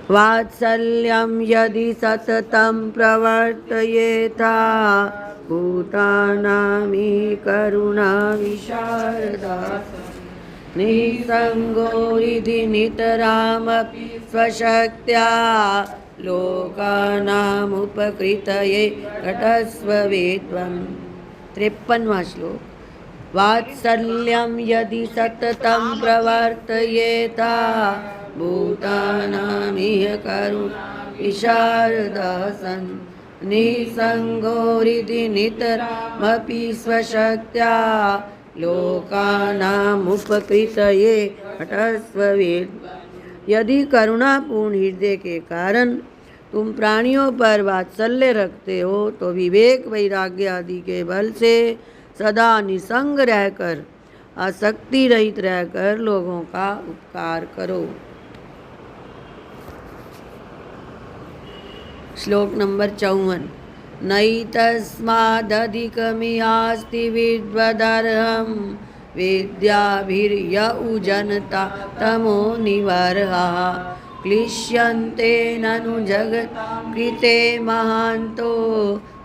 वात्सल्यं यदि सततं प्रवर्तयेथा भूतानामि करुणा विशारदा निसंगो हृदि नितरामपि स्वशक्त्या लोकानामुपकृतये घटस्व वेद्वम्। 53वां श्लोक। वात्सल्यं यदि सततं प्रवर्तयेता भूतानामिह करुणा विशारदा सन् निसंगो हृदि नितरामपि स्वशक्त्या लोकानामुपकृतये घटस्व वेद्वम्। यदि करुणापूर्ण हृदय के कारण तुम प्राणियों पर वात्सल्य रखते हो तो विवेक वैराग्य आदि के बल से सदा निसंग रहकर आसक्ति रहित रहकर लोगों का उपकार करो। श्लोक नंबर 54। नैतस्मादधिकमिहास्ति विद्वदर्हं विद्याभिर्य उजनता तमो निवर्हः क्लिश्यन्ते ननु जगतां कृते महान्तो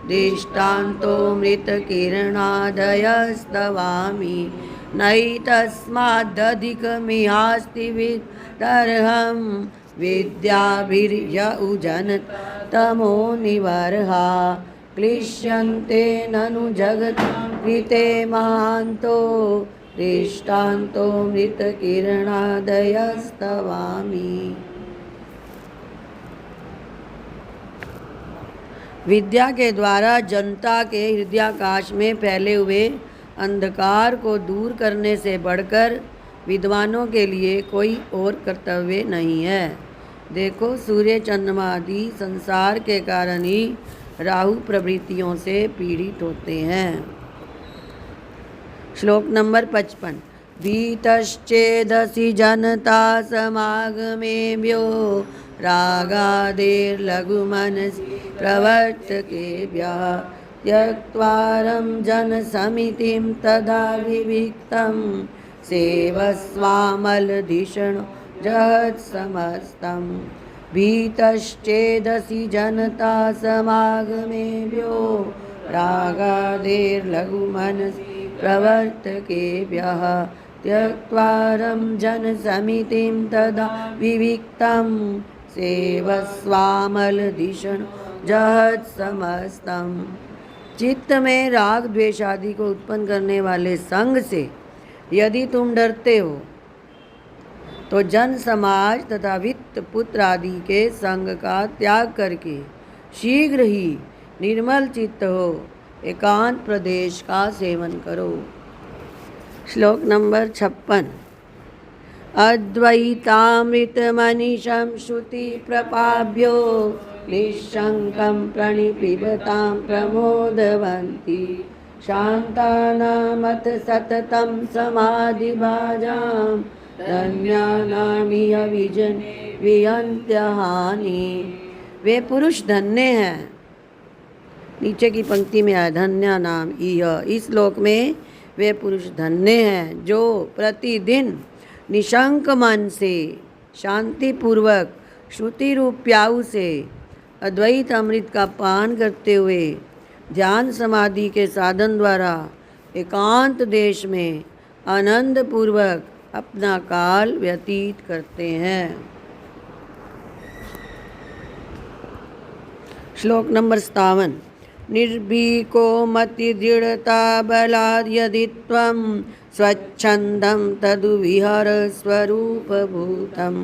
दृष्टान्तो मृतकिरणादयस्तवामि। नैतस्मादधिकमिहास्ति विद्वदर्हं विद्याभिर्य उजनता तमो निवर्हा क्लिश्यन्ते ननु जगतां कृते महान्तो दृष्टान्तो मृतकिरणादयस्तवामि। विद्या के द्वारा जनता के हृदयाकाश में फैले हुए अंधकार को दूर करने से बढ़कर विद्वानों के लिए कोई और कर्तव्य नहीं है। देखो, सूर्य चंद्रमा आदि संसार के कारण ही राहु प्रवृत्तियों से पीड़ित होते हैं। श्लोक नंबर 55। भीतश्चेदसि जनता समागमेभ्यो रागादेर्लघुमनसि प्रवर्तकेभ्यः त्यक्त्वारं जनसमितिं तदा विविक्तं सेवस्वामलधिषणो जहत्समस्तं। भीतश्चेदसि जनता समागमेभ्यो रागादेर्लघुमनसि प्रवर्तकेभ्यः त्यक्त्वारं जनसमितिं तदा विविक्तं सेवस्वामलधिषणो जहत्समस्तं। चित्त में राग द्वेष आदि को उत्पन्न करने वाले संग से यदि तुम डरते हो तो जन समाज तथा वित्त पुत्र आदि के संग का त्याग करके शीघ्र ही निर्मल चित्त हो एकांत प्रदेश का सेवन करो। श्लोक नंबर 56। अद्वैतामृतमनिशं श्रुति प्रपाभ्यो निःशङ्कं प्रणिपिबतां प्रमोदवन्ति शान्तानामथ सततं समाधिभाजां धन्यानामिह विजन वियन्त्यहानि। वे पुरुष धन्य हैं। नीचे की पंक्ति में आया धन्या नाम इह। इस श्लोक में वे पुरुष धन्य हैं जो प्रतिदिन निशंक मन से शांतिपूर्वक श्रुति रूप प्याऊ से अद्वैत अमृत का पान करते हुए ध्यान समाधि के साधन द्वारा एकांत देश में आनंद पूर्वक अपना काल व्यतीत करते हैं। श्लोक नंबर 57। निर्भीको मति दृढ़ता बलाद् यदि त्वं स्वच्छन्दं तदु विहर स्वरूपभूतं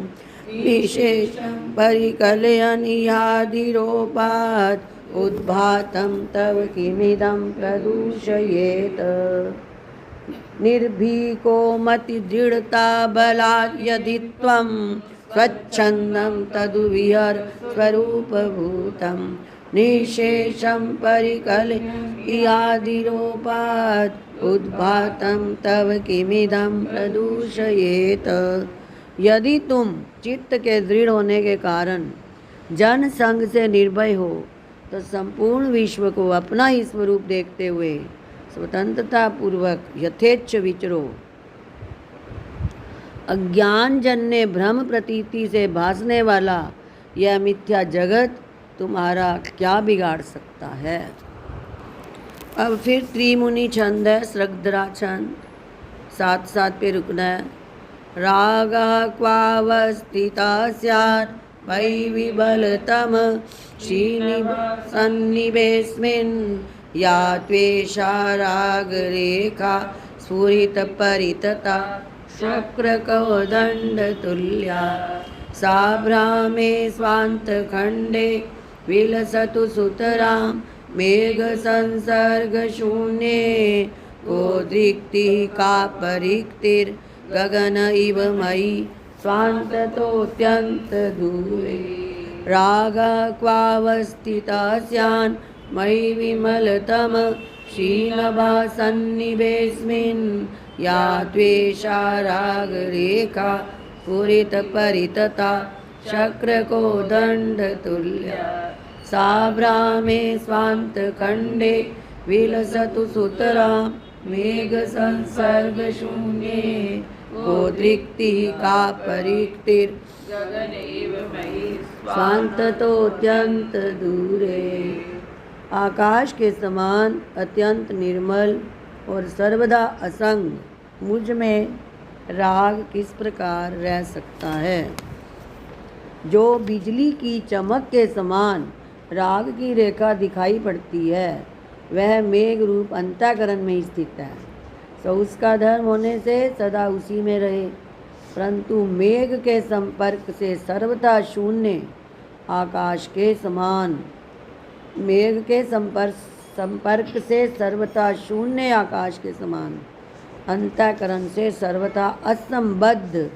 विशेषं परिकलयनियादिरोपात् उद्भातं तव किमिदं प्रदूषयेत। निर्भीको मति दृढ़ता बलाद् यदि त्वं स्वच्छन्दं तदु विहर स्वरूपभूतं निशेषं परिकलयनियादिरोपात् उद्भातं तव किमिदं प्रदूषयेत। यदि तुम चित्त के दृढ़ होने के कारण जन संग से निर्भय हो तो संपूर्ण विश्व को अपना ही स्वरूप देखते हुए स्वतंत्रता पूर्वक यथेच्छ विचरो। अज्ञान जन्य भ्रम प्रतीति से भासने वाला यह मिथ्या जगत तुम्हारा क्या बिगाड़ सकता है। अब फिर त्रिमुनि छंद है, सृगधरा छंद, 7/7 पे रुकना है। रागः क्वावस्थिता स्यात् मयि विबलतम सन्निवेस्मिन् या त्वेषा रागरेखा स्फुरितपरितता शक्रकौदण्डतुल्या सा भ्रामे स्वान्तखण्डे विलसतु सुतरां मेघसंसर्गशून्ये गोदृक्तिः का परिक्तिर्गगन इव मयि स्वान्ततोऽत्यन्तदूरे रागः क्वावस्थिता स्यान् मयि विमलतम क्षीणभासन्निवेस्मिन् या त्वेषा रागरेखा स्फुरितपरितता शक्रकोदण्डतुल्या सा भ्रामे स्वान्तखण्डे विलसतु सुतरां मेघसंसर्गशून्ये गोदृक्तिः का परिक्तिर्गगन इव मयि स्वान्ततोऽत्यन्तदूरे। आकाश के समान अत्यंत निर्मल और सर्वदा असंग मुझ में राग किस प्रकार रह सकता है। जो बिजली की चमक के समान राग की रेखा दिखाई पड़ती है वह मेघ रूप अंतःकरण में स्थित है, सो उसका धर्म होने से सदा उसी में रहे। परंतु मेघ के संपर्क से सर्वथा शून्य आकाश के समान, मेघ के संपर्क से सर्वथा शून्य आकाश के समान अंतःकरण से सर्वथा असंबद्ध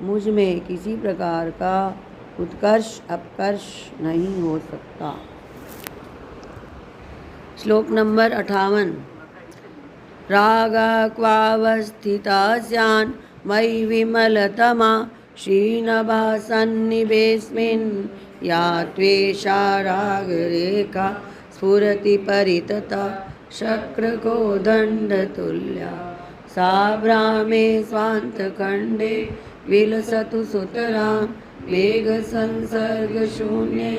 मुझ में किसी प्रकार का उत्कर्ष अपकर्ष नहीं हो सकता। श्लोक नंबर 58। रागः क्वावस्थिता स्यान् मयि विमलतमा क्षीणभासन्निवेस्मिन् या त्वेषा रागरेखा स्फुरति परितता शक्रकोदण्डतुल्या सा भ्रामे स्वान्तखण्डे विलसतु सुतरां मेघसंसर्गशून्ये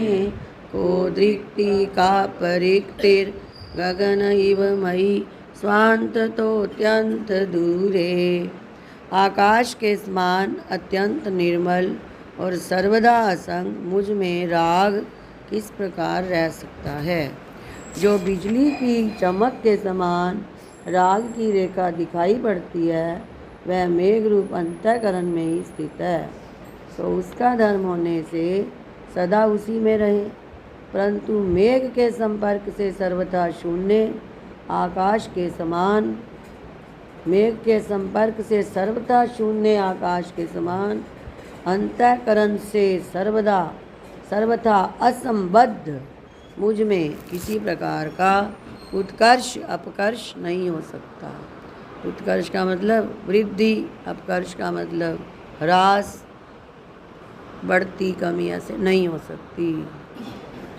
गोदृक्तिः का परिक्तिर्गगन इव मयि स्वान्ततोऽत्यन्तदूरे। आकाश के समान अत्यंत निर्मल और सर्वदा असंग मुझ में राग किस प्रकार रह सकता है। जो बिजली की चमक के समान राग की रेखा दिखाई पड़ती है वह मेघ रूप अंतःकरण में ही स्थित है, तो उसका धर्म होने से सदा उसी में रहे। परंतु मेघ के संपर्क से सर्वथा शून्य आकाश के समान, मेघ के संपर्क से सर्वथा शून्य आकाश के समान अंतःकरण से सर्वथा असंबद्ध मुझ में किसी प्रकार का उत्कर्ष अपकर्ष नहीं हो सकता। उत्कर्ष का मतलब वृद्धि, अपकर्ष का मतलब ह्रास, बढ़ती कमी ऐसे नहीं हो सकती।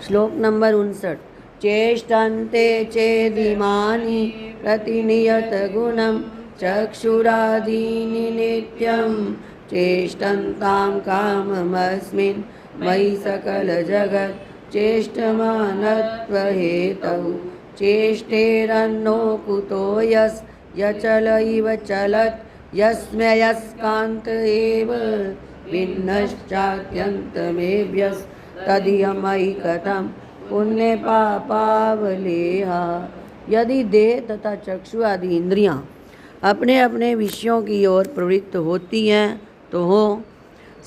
श्लोक नंबर 59। चेष्टन्ते चेदिमानि प्रतिनियतगुणं चक्षुरादीनि नित्यं चेष्टन्तां काममस्मिन् मयि सकलजगत् चेष्टमानत्वहेतौ चेष्टेरन्नो कुतो यचल इव चलत् यस्मयस्कान्त एव भिन्नश्चात्यन्तमेभ्यस्तदियमयि कथं पुण्यपापावलेहा। यदि देह तथा चक्षु आदि इंद्रियां अपने अपने विषयों की ओर प्रवृत्त होती हैं तो हो,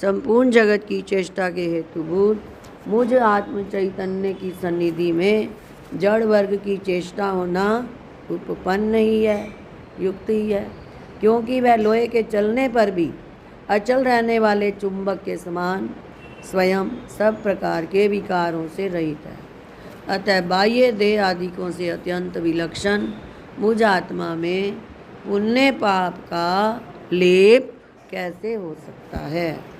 संपूर्ण जगत की चेष्टा के हेतुभूत मुझ आत्म चैतन्य की सन्निधि में जड़ वर्ग की चेष्टा होना उपपन्न ही है, युक्त ही है, क्योंकि वह लोहे के चलने पर भी अचल रहने वाले चुंबक के समान स्वयं सब प्रकार के विकारों से रहित है। अतः बाह्य देह आदिकों से अत्यंत विलक्षण मुझ आत्मा में पुण्य पाप का लेप कैसे हो सकता है।